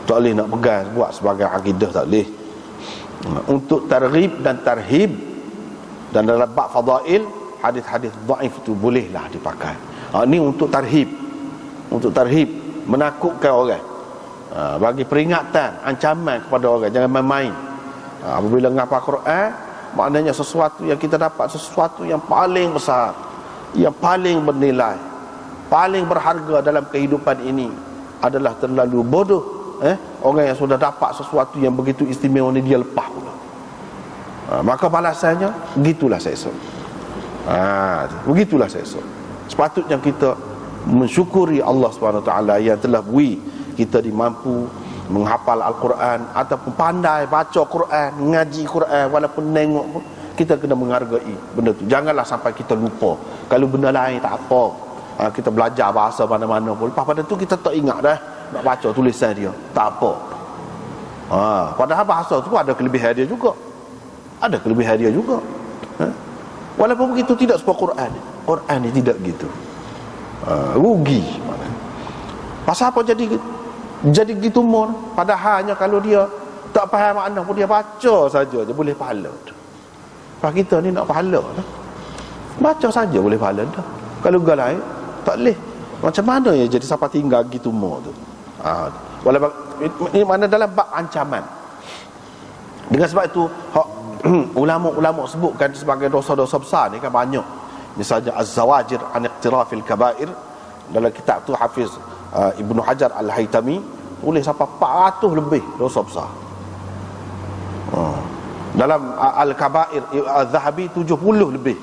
tak boleh nak pegang buat sebagai akidah, tak boleh. Untuk targhib dan tarhib dan dalam bab fadail, hadis-hadis dhaif itu bolehlah dipakai. Ni untuk tarhib, menakutkan orang, bagi peringatan, ancaman kepada orang, jangan main-main. Apabila ngapal Quran, maknanya sesuatu yang kita dapat, sesuatu yang paling besar, yang paling bernilai, paling berharga dalam kehidupan ini adalah terlalu bodoh orang yang sudah dapat sesuatu yang begitu istimewa ni dia lepas pula. Maka balasannya begitulah esok. Begitulah esok. Sepatutnya kita mensyukuri Allah SWT yang telah beri kita dimampu menghafal Al-Quran ataupun pandai baca Quran, ngaji Quran, walaupun nengok pun kita kena menghargai benda tu. Janganlah sampai kita lupa. Kalau benda lain tak apa, kita belajar bahasa mana-mana pun, lepas pada tu kita tak ingat dah nak baca tulisan dia, tak apa. Padahal bahasa tu ada kelebihan dia juga, ada kelebihan dia juga. Walaupun begitu tidak seperti Quran ni tidak gitu. Rugi. Pasal apa jadi gitu mon? Padahalnya kalau dia tak faham makna pun dia baca saja je boleh pahala tu. Pak kita ni nak pahala dah, baca saja boleh pahala dah. Kalau gak lain tak boleh. Macam mana ya jadi siapa tinggal gitu mo tu? Walaupun ini mana dalam bab ancaman. Dengan sebab itu ulama-ulama sebutkan sebagai dosa-dosa besar ni kan banyak. Misalnya Az-Zawajir an Iqtirafil Kabair, dalam kitab tu Hafiz Ibnu Hajar Al-Haytami tulis sampai 400 lebih dosa besar. Dalam Al-Kabair Az-Zahabi 70 lebih.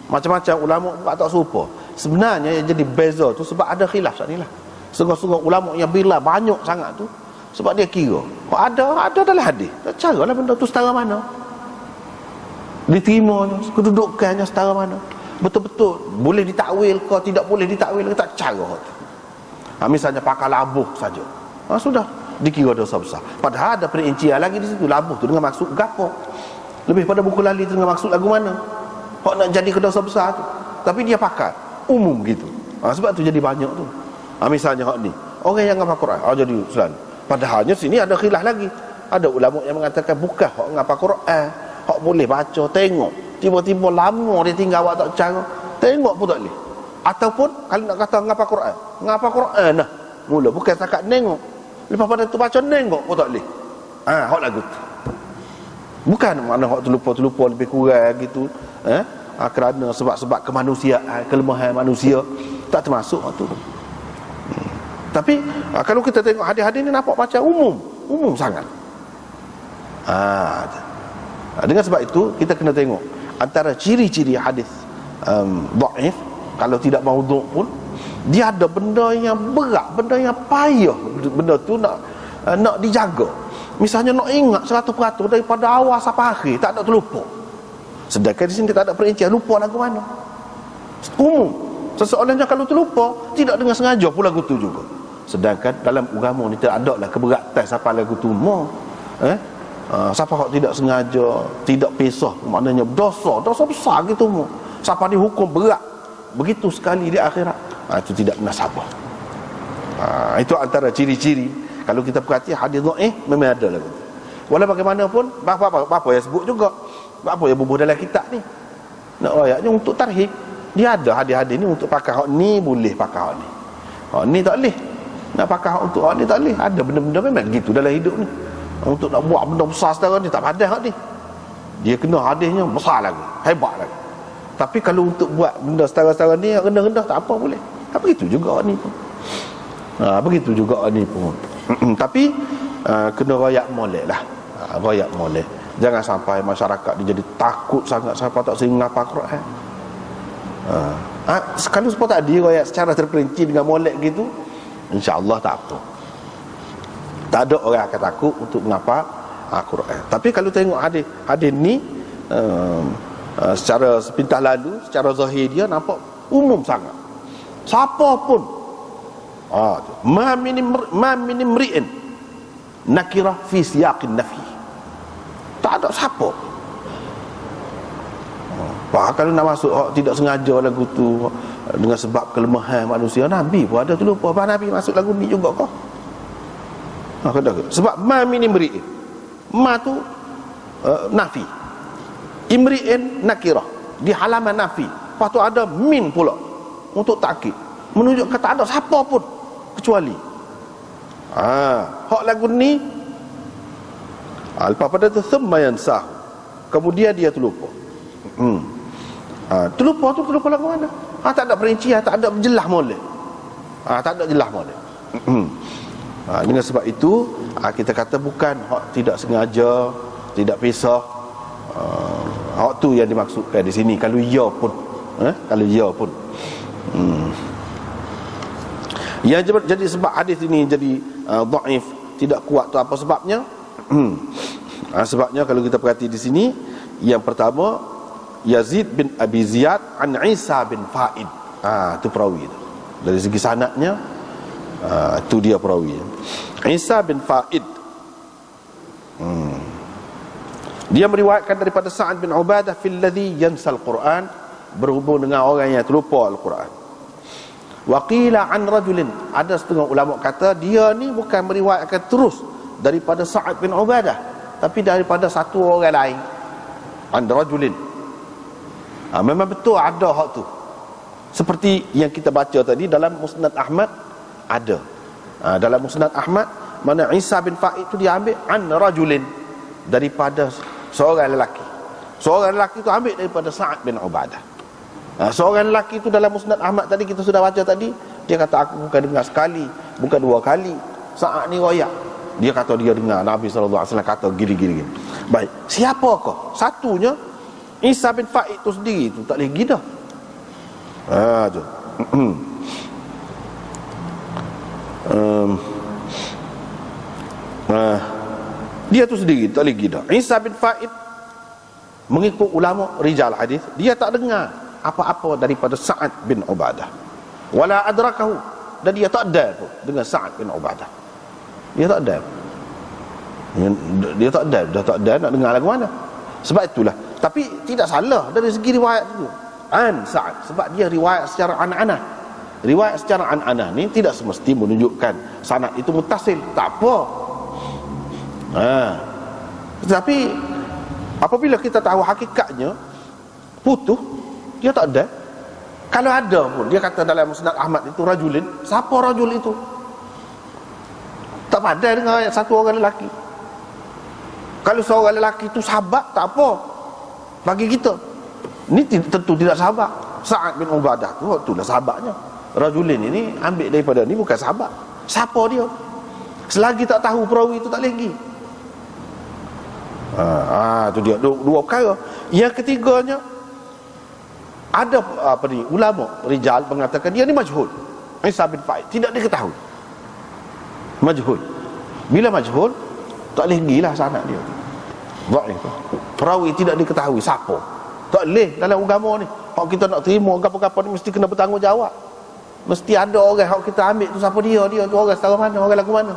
Macam-macam ulama tak serupa. Sebenarnya yang jadi beza tu sebab ada khilaf saat ni lah. Setengah-setengah ulama yang bila banyak sangat tu sebab dia kira ada dalam hadis. Caralah benda tu setara mana, diterimanya, kedudukannya setara mana, betul-betul boleh ditakwil ke tidak boleh ditakwil ke, tak cara tu. Misalnya pakai labuh saja, sudah dikira dosa besar. Padahal ada perincian lagi di situ. Labuh tu dengan maksud gapo? Lebih pada buku lali tu dengan maksud lagu mana? Hak nak jadi ke dosa besar tu. Tapi dia pakai umum gitu. Sebab tu jadi banyak tu. Misalnya hak ni, orang yang ngapal Quran, jadi selalu. Padahalnya sini ada khilaf lagi. Ada ulama yang mengatakan bukan hak ngapal Quran, hak boleh baca, tengok. Tiba-tiba lama dia tinggal awak tak cara, tengok pun tak boleh. Ataupun kalau nak kata ngapal Quran dah mula, bukan setakat nengok, lepas pada tu baca nengok pun tak boleh. Hak lagu tu bukan makna hak terlupa lebih kurang gitu, kerana sebab-sebab kemanusiaan, kelemahan manusia, tak termasuk hak tu. Tapi kalau kita tengok hadis-hadis ni nampak macam umum sangat. Dengan sebab itu kita kena tengok antara ciri-ciri hadis dhaif, kalau tidak maudhu' pun dia ada benda yang berat, benda yang payah, benda tu nak dijaga. Misalnya nak ingat 100% daripada awal sampai akhir, tak ada terlupa. Sedangkan di sini tak ada perincian lupa lagu mana. Umum. Seseorang yang kalau terlupa tidak dengan sengaja pun lagu tu juga. Sedangkan dalam agama ni tak ada lah keberatan siapa lagu tu mo. Siapa hak tidak sengaja, tidak pisah, maknanya dosa besar gitu mo. Siapa dihukum berat begitu sekali di akhirat. Itu tidak nasabah. Itu antara ciri-ciri. Kalau kita perhati hadis dhaif memang ada lagu. Walau bagaimanapun apa yang sebut juga. Apa yang bubuh dalam kitab ni. Nak ayatnya untuk tarhib. Dia ada hadis-hadis ni untuk pakai hak ni, boleh pakai hak ni. Hak ni tak boleh. Nak pakai hak untuk hak ni tak boleh. Ada benda-benda memang gitu dalam hidup ni. Untuk nak buat benda besar setara ni tak padas hak ni. Dia kena hadisnya besar lagi, hebat lagi. Tapi kalau untuk buat benda setara-setara ni yang rendah-rendah tak apa boleh. Begitu juga hak ni pun. Begitu juga hak ni pun. Tapi kena rakyat molek lah. Rakyat molek. Jangan sampai masyarakat dia jadi takut sangat sampai tak sering ngapal Quran. Kalau sebab tadi rakyat secara terperinci dengan molek gitu, insya-Allah tak apa. Tak ada orang akan takut untuk mengapa Quran. Tapi kalau tengok hadis ni secara sepintas lalu, secara zahir dia nampak umum sangat. Siapa pun ma min imri'in nakira fi siyaqin nafi. Tak ada siapa Wah, kalau nak masuk tidak sengaja lagu tu dengan sebab kelemahan manusia, Nabi pun ada tu lupa. Apa Nabi masuk lagu ni juga kau? Sebab ma min imri'in, ma tu nafi, imri'in nakirah, di halaman nafi. Lepas tu ada min pula untuk takkid, menunjukkan tak ada siapa pun kecuali hak lagu ni. Lepas pada tu thumma yansah, kemudian dia terlupa. Terlupa lagu mana? Tak ada perincian, tak ada jelas molek. Tak ada jelas molek. Dengan sebab itu kita kata bukan hak tidak sengaja, tidak pisah. Hak tu yang dimaksudkan di sini. Kalau ya pun, kalau ya pun. Yang jadi sebab hadis ini jadi dhaif, tidak kuat tu apa sebabnya? Sebabnya kalau kita perhati di sini, yang pertama Yazid bin Abi Ziyad an Isa bin Fa'id. Itu perawi tu. Dari segi sanadnya itu dia perawi. Isa bin Fa'id dia meriwayatkan daripada Sa'ad bin Ubadah fil ladzi yansal Quran, berhubung dengan orang yang terlupa Al-Quran. Wa qila an rajulin, ada setengah ulama kata dia ni bukan meriwayatkan terus daripada Sa'ad bin Ubadah, tapi daripada satu orang lain. An rajulin, memang betul ada hak tu. Seperti yang kita baca tadi dalam Musnad Ahmad ada. Dalam Musnad Ahmad, mana Isa bin Fa'id tu dia ambil an rajulin, daripada seorang lelaki. Seorang lelaki tu ambil daripada Sa'ad bin Ubadah. Seorang lelaki tu dalam Musnad Ahmad tadi kita sudah baca tadi, dia kata aku bukan dengar sekali, bukan dua kali Sa'ad ni royak. Dia kata dia dengar Nabi SAW kata gini. Baik, siapakah? Satunya Isa bin Fa'id tu sendiri tu tak boleh pergi dah. Tu. Dia tu sendiri tak boleh pergi dah. Isa bin Fa'id mengikut ulama rijal hadis, dia tak dengar apa-apa daripada Sa'ad bin Ubadah. Wala adrakahu, dan dia tak ada pun dengan Sa'ad bin Ubadah. Dia tak ada. Dia tak ada, dah tak ada nak dengar lagu mana. Sebab itulah. Tapi tidak salah dari segi riwayat itu. An Sa'ad, sebab dia riwayat secara an-anah. Riwayat secara an-anah ni tidak semesti menunjukkan sanad itu muttasil, tak apa. Tetapi apabila kita tahu hakikatnya putus, dia tak ada. Kalau ada pun dia kata dalam Musnad Ahmad itu rajulin, siapa rajul itu? Tak pandai dengan satu orang lelaki. Kalau seorang lelaki itu sahabat, tak apa bagi kita. Ini tentu tidak sahabat. Sa'ad bin Ubadah tu itulah sahabatnya. Rajulin ini ambil daripada ni bukan sahabat. Siapa dia? Selagi tak tahu perawi itu tak boleh pergi. Itu dia dua perkara. Yang ketiganya, ada ulama rijal mengatakan dia ni majhul. Isa bin Fa'id tidak diketahui. Majhul. Bila majhul, tak boleh pergilah sanad dia. Dhaif. Perawi tidak diketahui siapa. Tak boleh dalam agama ni. Hak kita nak terima apa-apa ni mesti kena bertanggungjawab. Mesti ada orang hak kita ambil tu siapa dia tu orang setara mana, orang lagu mana.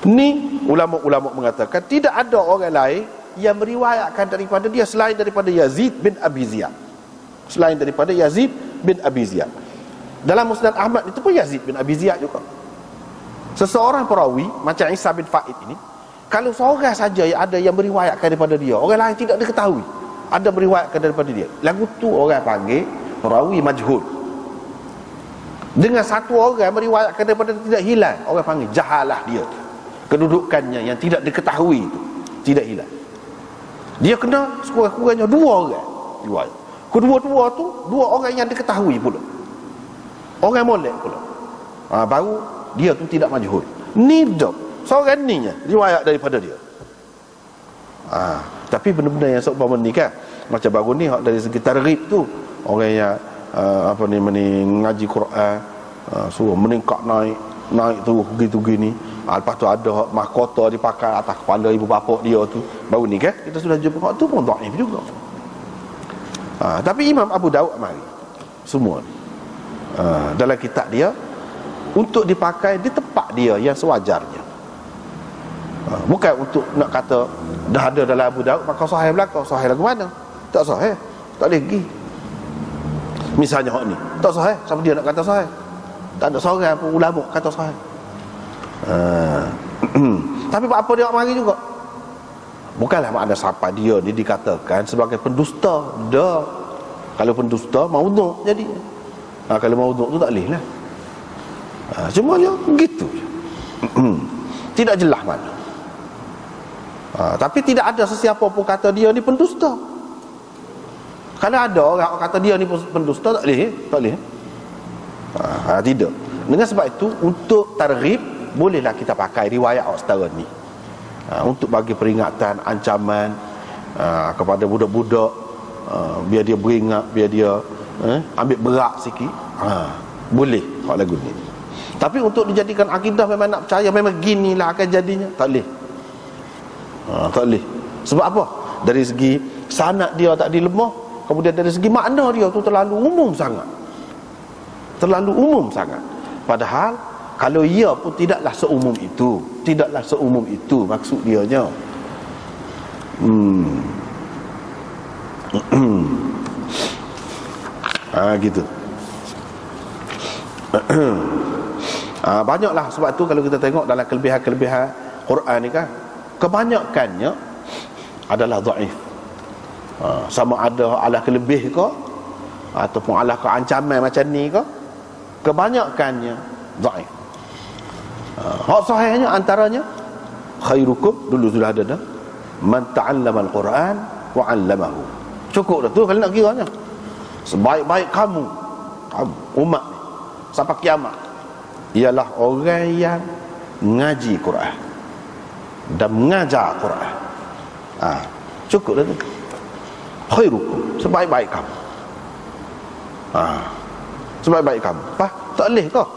Ni ulama-ulama mengatakan tidak ada orang lain yang meriwayatkan daripada dia selain daripada Yazid bin Abi Ziyad. Selain daripada Yazid bin Abi Ziyad. Dalam Musnad Ahmad itu pun Yazid bin Abi Ziyad juga. Seseorang perawi macam Isa bin Fa'id ini, kalau seorang saja yang ada yang meriwayatkan daripada dia, orang lain tidak diketahui ada meriwayatkan daripada dia, lagu tu orang panggil perawi majhul. Dengan satu orang meriwayatkan daripada dia tidak hilang, orang panggil jahalah dia. Kedudukannya yang tidak diketahui itu tidak hilang. Dia kena sekurang-kurangnya dua orang riwayat. Kedua-dua tu dua orang yang diketahui pula, orang molek pula, baru dia tu tidak majhul. Ni dah seorang ni riwayat daripada dia. Tapi benda-benda yang seumpama ni kan, macam baru ni dari segi targhib tu, orang yang ngaji Quran, suruh meningkat naik tu begitu gini. Lepas tu ada mahkota dipakai atas kepala ibu bapa dia tu. Baru ni kan kita sudah jumpa hak tu pun dhaif juga. Tapi Imam Abu Daud mari semua dalam kitab dia untuk dipakai di tempat dia yang sewajarnya. Bukan untuk nak kata dah ada dalam Abu Daud maka sahih belaka. Sahih lagu mana? Tak sahih. Tak boleh pergi. Misalnya hak ni tak sahih, siapa dia nak kata sahih? Tak ada seorang pun ulama kata sahih. Tapi apa dia nak mari juga? Bukanlah makna siapa dia ni dikatakan sebagai pendusta. Dah. Kalau pendusta maudhu' jadi. Kalau maudhu' tu tak boleh lah. Cumanya begitu. Tidak jelas mana. Tapi tidak ada sesiapa pun kata dia ni pendusta. Kalau ada orang kata dia ni pendusta, tak boleh. Tak boleh. Tidak. Dengan sebab itu, untuk targhib, bolehlah kita pakai riwayat setara ni. Untuk bagi peringatan, ancaman kepada budak-budak, biar dia beringat, biar dia ambil berak sikit. Boleh hak lagu ni. Tapi untuk dijadikan akidah, memang nak percaya memang ginilah akan jadinya, tak boleh. Tak boleh. Sebab apa? Dari segi sanad dia tak dilemah, kemudian dari segi makna dia tu terlalu umum sangat. Terlalu umum sangat. Padahal kalau ia pun tidaklah seumum itu. Tidaklah seumum itu maksud dianya. Gitu. Banyaklah sebab tu kalau kita tengok dalam kelebihan-kelebihan Quran ni kan, kebanyakannya adalah dhaif. Sama ada ala kelebih ke ataupun ala keancaman macam ni ke, kebanyakannya dhaif. Hak sahihnya antaranya khairukum, dulu sudah ada dah, man ta'allama al-Quran wa 'allamahu. Cukup dah tu kalau nak kiranya. Sebaik-baik kamu umat ni sampai kiamat ialah orang yang ngaji Quran dan mengajar Quran. Cukup dah tu. Khairukum, sebaik-baik kamu. Sebaik-baik kamu. Tak boleh kau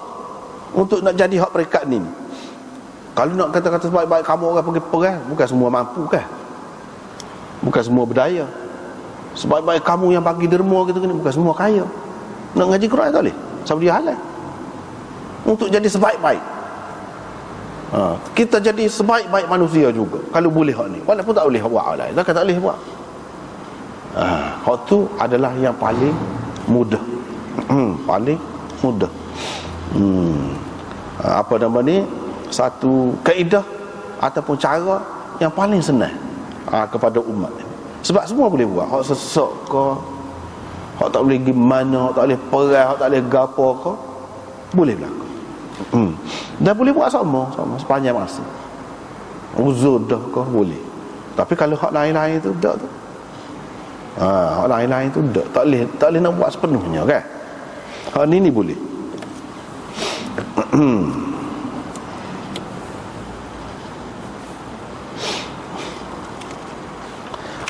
untuk nak jadi hak peringkat ni. Kalau nak kata-kata sebaik-baik kamu orang pergi perang, bukan semua mampu kan? Bukan semua berdaya. Sebaik-baik kamu yang bagi derma gitu kan, bukan semua kaya. Nak ngaji Quran tak boleh. Siapa dia halal? Untuk jadi sebaik-baik. Kita jadi sebaik-baik manusia juga kalau boleh hak ni. Walaupun tak boleh buat lain, tak boleh buat. Hak tu adalah yang paling mudah. Paling mudah. Apa nama ni? Satu kaedah ataupun cara yang paling senang kepada umat ni. Sebab semua boleh buat. Hak sesak ke, hak tak boleh pergi mana, hak tak boleh perang, hak tak boleh gapo ke, boleh berlaku. Dan boleh buat sama sepanjang masa. Uzur dah ke boleh. Tapi kalau hak lain-lain tu tak tu. Hak lain-lain tu tak boleh nak buat sepenuhnya kan. Hak ni boleh.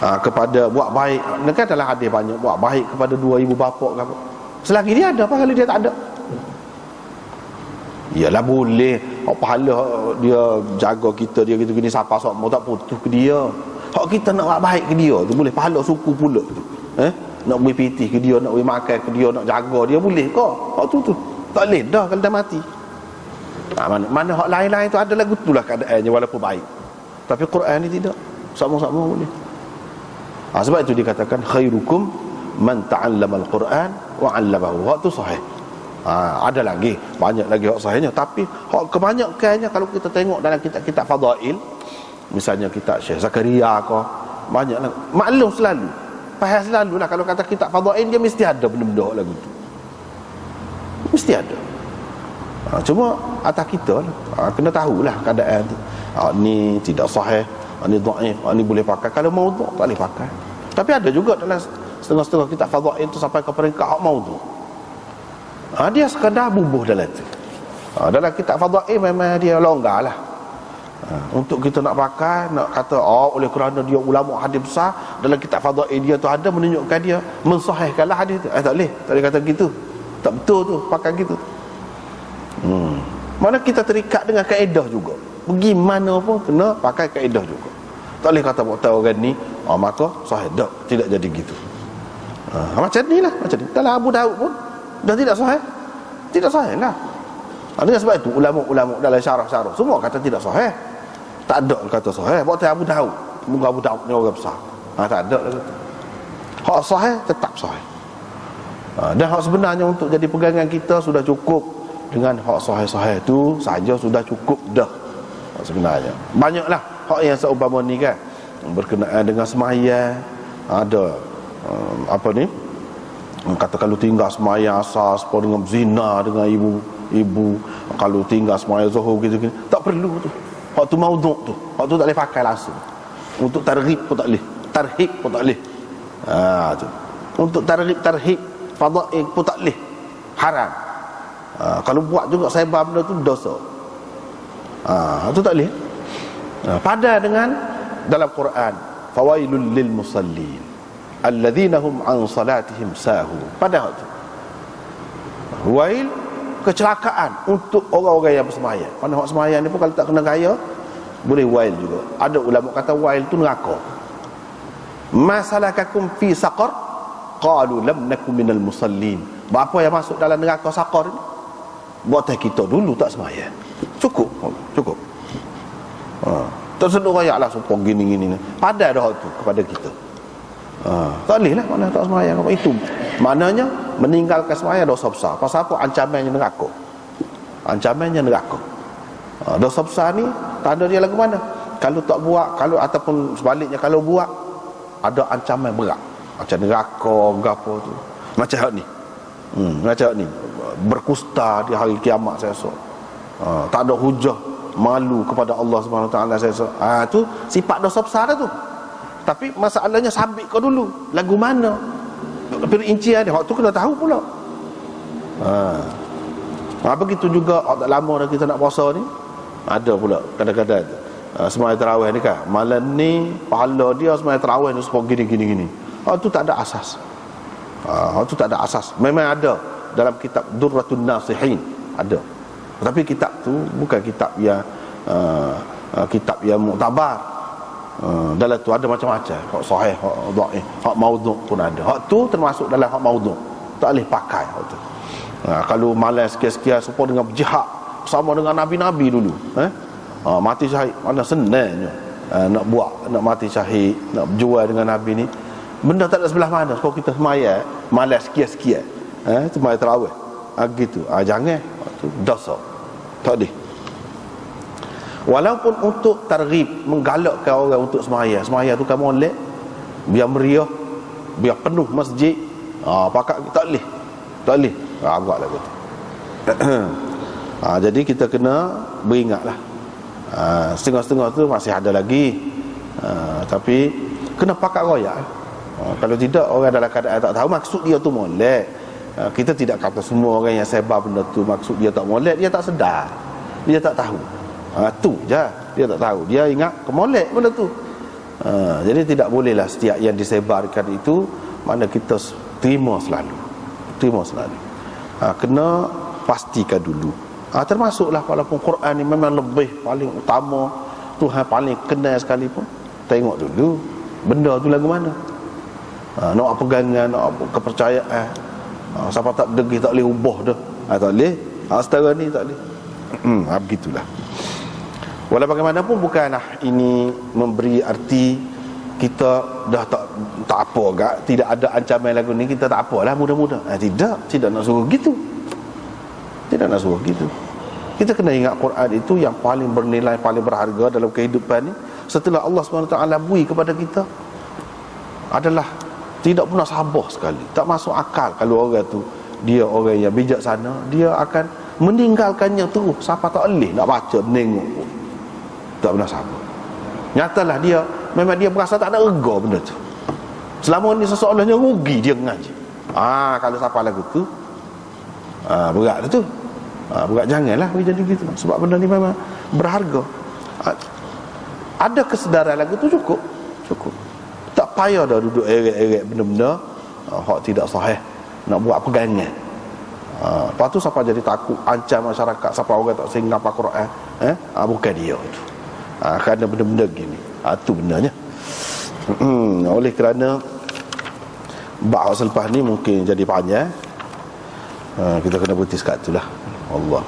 Kepada buat baik, kan dalam hadis banyak buat baik kepada dua ibu bapa ke apa. Selagi dia ada, apa kalau dia tak ada? Yalah boleh. Pahala dia jaga kita, dia gitu gini siapa sok mau tak putus ke dia. Hak kita nak buat baik ke dia tu boleh pahala suku pula tu. Nak beri pitih ke dia, nak beri makan ke dia, nak jaga dia boleh ke? Hak tu tak boleh dah kalau dah mati. Mana hak lain-lain tu adalah gitulah keadaannya walaupun baik. Tapi Quran ni tidak. Sama-sama boleh. Sebab itu dikatakan khairukum man ta'allama al-Quran wa 'allamahu. Hak tu sahih. Ada lagi, banyak lagi hak sahihnya, tapi hak kebanyakannya kalau kita tengok dalam kitab-kitab fadail, misalnya kitab Syekh Zakaria ke, banyaklah. Maklum selalu, faham selalulah kalau kata kitab fadail dia mesti ada benda-benda hak lagu tu. Mesti ada. Cuma atas kita lah, kena tahulah keadaan tu. Ni tidak sahih, ni dhaif, ni boleh pakai. Kalau maudhu' tak boleh pakai. Tapi ada juga dalam setengah-setengah kitab fadail tu sampai ke peringkat hak maudhu'. Dia sekadar bubuh dalam tu. Dalam kitab fadail memang dia longgar lah. Untuk kita nak pakai, nak kata oleh kerana dia ulama hadis besar, dalam kitab fadail dia tu ada menunjukkan dia mensahihkanlah hadis tu. Tak boleh kata gitu. Tak betul tu pakai gitu. Mana kita terikat dengan kaedah juga. Pergi mana pun kena pakai kaedah juga. Tak boleh kata buat orang ni maka sahih dah, tidak jadi gitu. Macam ni lah, macam ni. Dalam Abu Daud pun dah tidak sahih. Tidak sahih lah. Dengan sebab itu ulama-ulama dalam syarah-syarah semua kata tidak sahih. Tak ada kata sahih. Buat Abu Daud. Semoga Abu Daud ni orang besar. Tak ada lah kata. Hak sahih tetap sahih. Dan hak sebenarnya untuk jadi pegangan kita sudah cukup. Dengan hak sahih-sahih itu saja sudah cukup dah. Hak sebenarnya banyaklah hak yang seumpama ni kan, berkenaan dengan sembahyang. Ada apa ni, kata kalau tinggal sembahyang asas apa dengan zina dengan ibu, kalau tinggal sembahyang zuhur gitu tak perlu tu. Hak tu maudhu' tu. Hak tu tak boleh pakai langsung. Untuk targhib pun tak boleh, tarhib pun tak boleh. Tu. Untuk tarhib fadail pun tak boleh. Haram. Kalau buat juga sebab benda tu dosa. Tu tak boleh. Pada dengan dalam Quran, fawailul lil musallin alladzina hum an salatihim sahun. Pada tu wail, kecelakaan untuk orang-orang yang bersembahyang. Mana hak sembahyang ni pun kalau tak kena gaya boleh wail juga. Ada ulama kata wail tu neraka. Masalakakum fi saqar qalu lam nakum minal musallin. Apa yang masuk dalam neraka saqar ni? Buat kita dulu tak sembahyang. Cukup. Tersedut rakyat lah supaya gini-gini ni. Padan dah tu kepada kita. Tak boleh lah mana tak sembahyang. Itu maknanya meninggalkan sembahyang dosa besar. Pasal apa? Ancamannya neraka. Dosa besar ni tanda dia lagu mana? Kalau tak buat, kalau ataupun sebaliknya kalau buat, ada ancaman berat. Macam neraka gapo tu. Macam ni. Macam ni. Berkusta di hari kiamat saya rasa. Tak ada hujah, malu kepada Allah Subhanahu Wa Taala saya rasa. Tu sifat dosa besar tu. Tapi masalahnya sabit kau dulu. Lagu mana? Perincian dia. Waktu kena tahu pula. Begitu juga tak lama dah kita nak puasa ni. Ada pula kadang-kadang sembahyang tarawih ni kan. Malam ni pahala dia sembahyang tarawih ni sebab gini. Tu tak ada asas. Tu tak ada asas. Memang ada dalam kitab Durratun Nasihin ada. Tapi kitab tu bukan kitab yang muktabar. Dalam tu ada macam-macam. Hak sahih, hak dhaif, hak maudhu' pun ada. Hak tu termasuk dalam hak maudhu'. Tak boleh pakai hak tu. Kalau malas sekian-sekian supaya dengan jihad sama dengan nabi-nabi dulu, mati syahid mana senangnya. Nak buat, nak mati syahid, nak berjual dengan nabi ni, benda tak ada sebelah mana. Kalau kita semayang malas sekian-sekian, semayang tarawih gitu, jangan. Itu dosa, tak boleh. Walaupun untuk targhib, menggalakkan orang untuk semayang tu kan molek, biar meriah, biar penuh masjid, pakak tak boleh agak lah gitu. Jadi kita kena beringatlah. Setengah-setengah tu masih ada lagi, tapi kena pakat royak. Kalau tidak, orang dalam keadaan tak tahu maksud dia tu molek. Kita tidak kata semua orang yang sebar benda tu maksud dia tak molek. Dia tak sedar, dia tak tahu. Tu je, dia tak tahu. Dia ingat kemolek benda tu. Jadi tidak bolehlah setiap yang disebarkan itu mana kita terima selalu. Kena pastikan dulu. Termasuklah walaupun Quran ni memang lebih paling utama, Tuhan paling kenal sekali pun, tengok dulu benda tu lagu mana. Nak pegangan, nak kepercayaan. Siapa tak degih tak boleh ubah dah. Tak boleh. Setara ni tak boleh. Begitulah. Walau bagaimanapun bukanlah ini memberi arti kita dah tak apa gak, tidak ada ancaman lagu ni kita tak apalah mudah-mudah. Tidak nak suruh gitu. Tidak nak suruh gitu. Kita kena ingat Quran itu yang paling bernilai, paling berharga dalam kehidupan ni. Setelah Allah SWT bui kepada kita adalah tidak pernah sabar sekali. Tak masuk akal kalau orang tu dia orang yang bijaksana, dia akan meninggalkannya terus. Siapa tak boleh nak baca, nengok pun tak pernah sabar. Nyatalah dia memang dia berasa tak ada rega benda tu. Selama ni seseorangnya rugi dia mengaji. Kalau siapa lagu tu berat tu. Berat, janganlah jadi gitu. Sebab benda ni memang berharga. Ada kesedaran lagu tu cukup. Tak payah dah duduk eret-eret benda-benda hak tidak sahih nak buat pegangan. Lepas tu siapa jadi takut ancam masyarakat, siapa orang tak sehingga apa Quran, bukan dia tu. Kerana benda-benda gini. Tu benarnya. Oleh kerana bab selepas ni mungkin jadi panjang, kita kena berhenti sekat itulah. Allah